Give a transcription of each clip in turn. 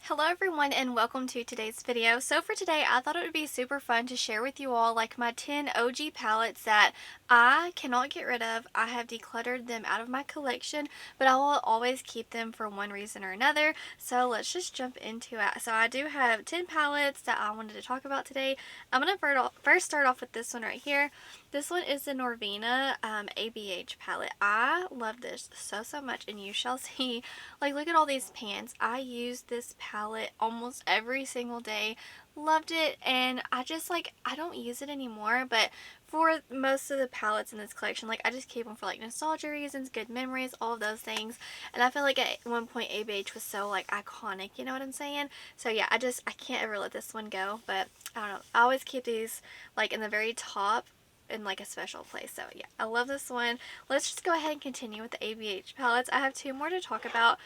Hello everyone and welcome to today's video. So for today I thought it would be super fun to share with you all like my 10 OG palettes that I cannot get rid of. I have decluttered them out of my collection, but I will always keep them for one reason or another. So let's just jump into it. So I do have 10 palettes that I wanted to talk about today. I'm going to first start off with this one right here. This one is the Norvina ABH palette. I love this so much, and you shall see. Like, look at all these pans. I use this palette almost every single day. Loved it, and I just I don't use it anymore, but for most of the palettes in this collection, like I just keep them for like nostalgia reasons, good memories, all of those things. And I feel like at one point ABH was so like iconic, you know what I'm saying? So yeah, I can't ever let this one go, but I don't know. I always keep these like in the very top in like a special place. So yeah, I love this one. Let's just go ahead and continue with the ABH palettes. I have two more to talk about.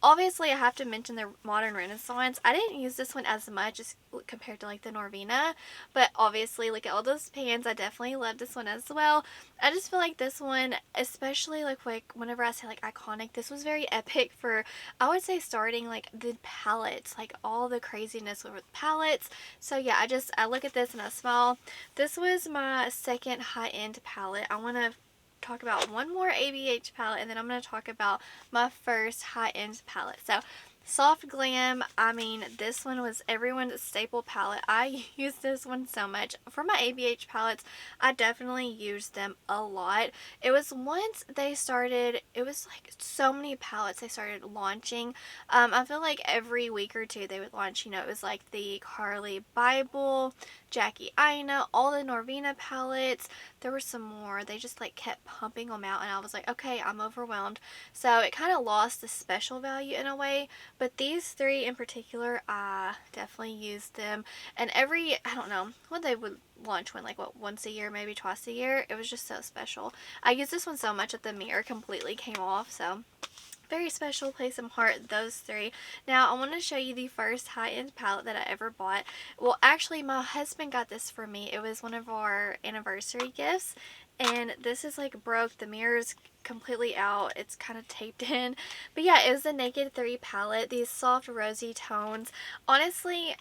Obviously, I have to mention the Modern Renaissance. I didn't use this one as much as compared to like the Norvina, but obviously look at all those pans. I definitely love this one as well. I just feel like this one, especially like whenever I say like iconic, this was very epic for, I would say, starting like the palettes, like all the craziness with palettes. So yeah, I look at this and I smile. This was my second high-end palette. I want to talk about one more ABH palette, and then I'm going to talk about my first high-end palette. So Soft Glam, I mean, this one was everyone's staple palette. I use this one so much. For my ABH palettes, I definitely use them a lot. It was once they started, it was like so many palettes they started launching. I feel like every week or two they would launch, it was like the Carly Bible, Jackie Aina, all the Norvina palettes. There were some more. They just like kept pumping them out, and I was like, okay, I'm overwhelmed. So it kind of lost the special value in a way. But these three in particular, I definitely used them. And I don't know, when they would launch one, like what, once a year, maybe twice a year. It was just so special. I used this one so much that the mirror completely came off. So very special place in heart, those three. Now I want to show you the first high-end palette that I ever bought. Well, actually my husband got this for me. It was one of our anniversary gifts, and this is like broke. The mirror's completely out. It's kind of taped in. But yeah, it was the Naked 3 palette. These soft rosy tones. Honestly,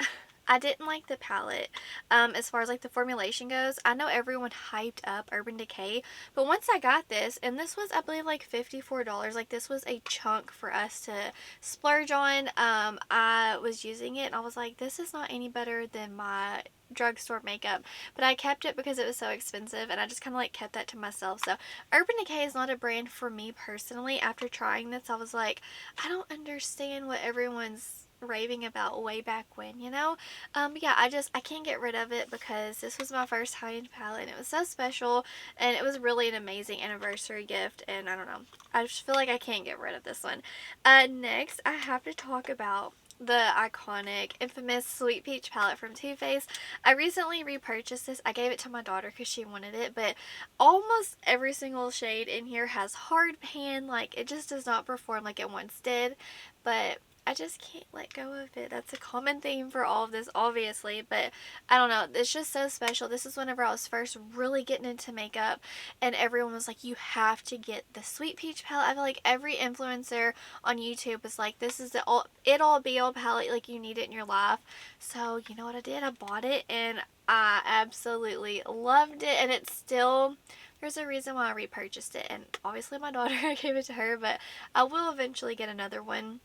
I didn't like the palette as far as like the formulation goes. I know everyone hyped up Urban Decay, but once I got this, and this was I believe like $54, like this was a chunk for us to splurge on. I was using it and I was like, this is not any better than my drugstore makeup, but I kept it because it was so expensive, and I just kind of like kept that to myself. So Urban Decay is not a brand for me personally. After trying this, I was like, I don't understand what everyone's raving about way back when, but yeah, I can't get rid of it because this was my first high-end palette, and it was so special, and it was really an amazing anniversary gift, and I don't know, I just feel like I can't get rid of this one. Next I have to talk about the iconic, infamous Sweet Peach palette from Too Faced. I recently repurchased this. I gave it to my daughter because she wanted it, but almost every single shade in here has hard pan. Like, it just does not perform like it once did, but I just can't let go of it. That's a common theme for all of this, obviously, but I don't know. It's just so special. This is whenever I was first really getting into makeup, and everyone was like, you have to get the Sweet Peach palette. I feel like every influencer on YouTube was like, this is the all be all palette, like you need it in your life. So you know what I did? I bought it, and I absolutely loved it, and it's still, there's a reason why I repurchased it, and obviously my daughter, I gave it to her, but I will eventually get another one.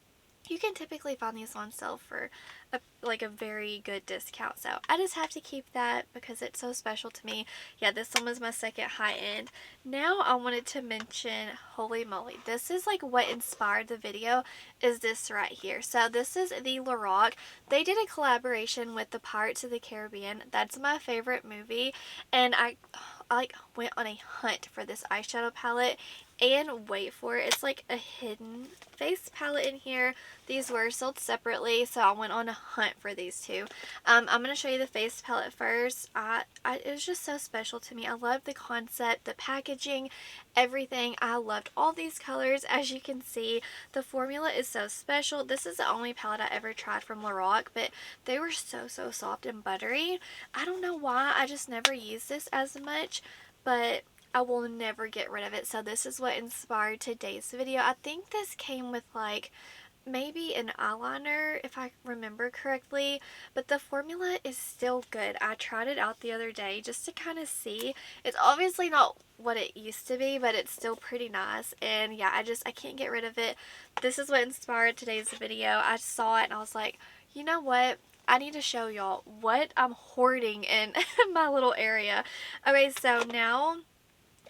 You can typically find these on sale for a very good discount, so I just have to keep that because it's so special to me. Yeah, this one was my second high end. Now I wanted to mention, holy moly, this is like what inspired the video, is this right here. So this is the Lorac. They did a collaboration with the Pirates of the Caribbean. That's my favorite movie, and I like went on a hunt for this eyeshadow palette, and wait for it, it's like a hidden face palette in here. These were sold separately, so I went on a hunt for these two. I'm going to show you the face palette first. It was just so special to me. I loved the concept, the packaging, everything. I loved all these colors. As you can see, the formula is so special. This is the only palette I ever tried from Lorac, but they were so soft and buttery. I don't know why, I just never used this as much, but I will never get rid of it. So this is what inspired today's video. I think this came with like maybe an eyeliner if I remember correctly, but the formula is still good. I tried it out the other day just to kind of see. It's obviously not what it used to be, but it's still pretty nice. And yeah, I can't get rid of it. This is what inspired today's video. I saw it and I was like, you know what? I need to show y'all what I'm hoarding in my little area. Okay, so now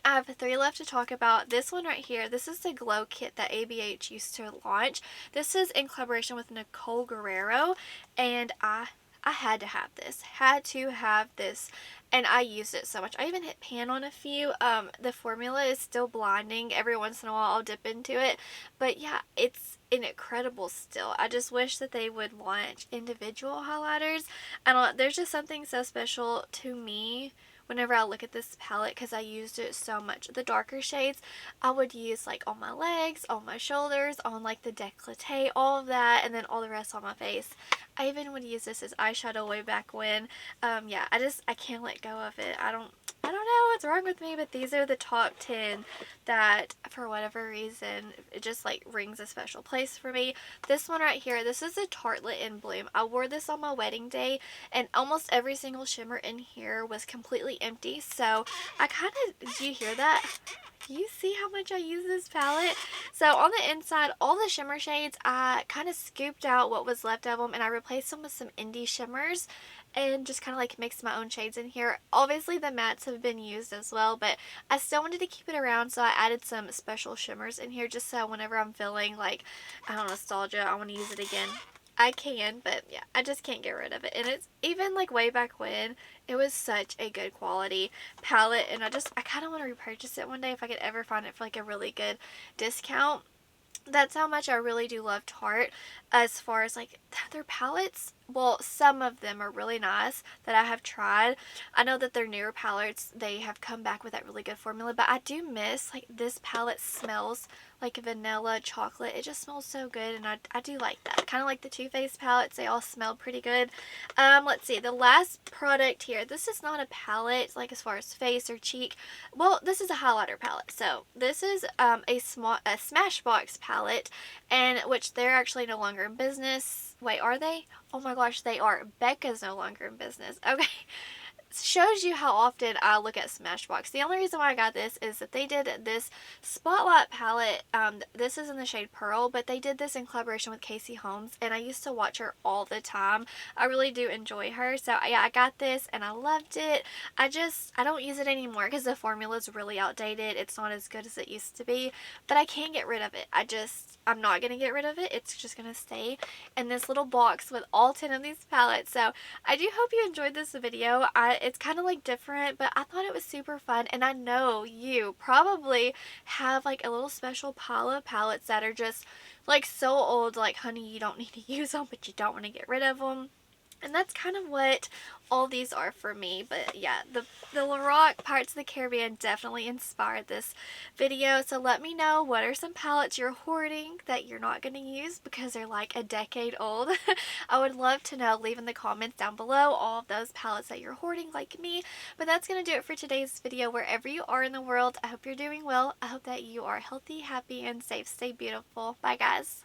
I have 3 left to talk about. This one right here, this is the glow kit that ABH used to launch. This is in collaboration with Nicole Guerrero, and I had to have this. Had to have this. And I used it so much. I even hit pan on a few. The formula is still blinding. Every once in a while I'll dip into it. But yeah, it's incredible still. I just wish that they would launch individual highlighters. I don't know, there's just something so special to me whenever I look at this palette because I used it so much. The darker shades I would use like on my legs, on my shoulders, on like the décolleté, all of that, and then all the rest on my face. I even would use this as eyeshadow way back when. Yeah, I can't let go of it. I don't know what's wrong with me, but these are the top 10 that for whatever reason it just like rings a special place for me. This one right here, this is a Tarte in Bloom. I wore this on my wedding day and almost every single shimmer in here was completely empty. So I kind of, did you hear that? You see how much I use this palette? So on the inside, all the shimmer shades, I kind of scooped out what was left of them and I replaced them with some indie shimmers and just kind of like mixed my own shades in here. Obviously the mattes have been used as well, but I still wanted to keep it around, so I added some special shimmers in here just so whenever I'm feeling like, I don't know, nostalgia, I want to use it again. I can, but yeah, I just can't get rid of it. And it's even like way back when, it was such a good quality palette, and I kind of want to repurchase it one day if I could ever find it for like a really good discount. That's how much I really do love Tarte as far as like their palettes. Well, some of them are really nice that I have tried. I know that their newer palettes, they have come back with that really good formula, but I do miss like this palette smells like vanilla chocolate. It just smells so good, and I do like that. Kind of like the Too Faced palettes, they all smell pretty good. Let's see, the last product here, this is not a palette like as far as face or cheek. Well, this is a highlighter palette. So this is a Smashbox palette, and which they're actually no longer in business. Wait, are they? Oh my gosh, they are. Becca's no longer in business. Okay. Shows you how often I look at Smashbox. The only reason why I got this is that they did this Spotlight palette. This is in the shade Pearl, but they did this in collaboration with Casey Holmes, and I used to watch her all the time. I really do enjoy her. So yeah, I got this and I loved it. I don't use it anymore because the formula is really outdated. It's not as good as it used to be, but I can't get rid of it. I'm not going to get rid of it. It's just going to stay in this little box with all 10 of these palettes. So I do hope you enjoyed this video. It's kind of like different, but I thought it was super fun, and I know you probably have like a little special pile of palettes that are just like so old, like honey, you don't need to use them, but you don't want to get rid of them. And that's kind of what all these are for me. But yeah, the Lorac Pirates of the Caribbean definitely inspired this video. So let me know, what are some palettes you're hoarding that you're not going to use because they're like a decade old. I would love to know. Leave in the comments down below all of those palettes that you're hoarding like me. But that's going to do it for today's video. Wherever you are in the world, I hope you're doing well. I hope that you are healthy, happy, and safe. Stay beautiful. Bye, guys.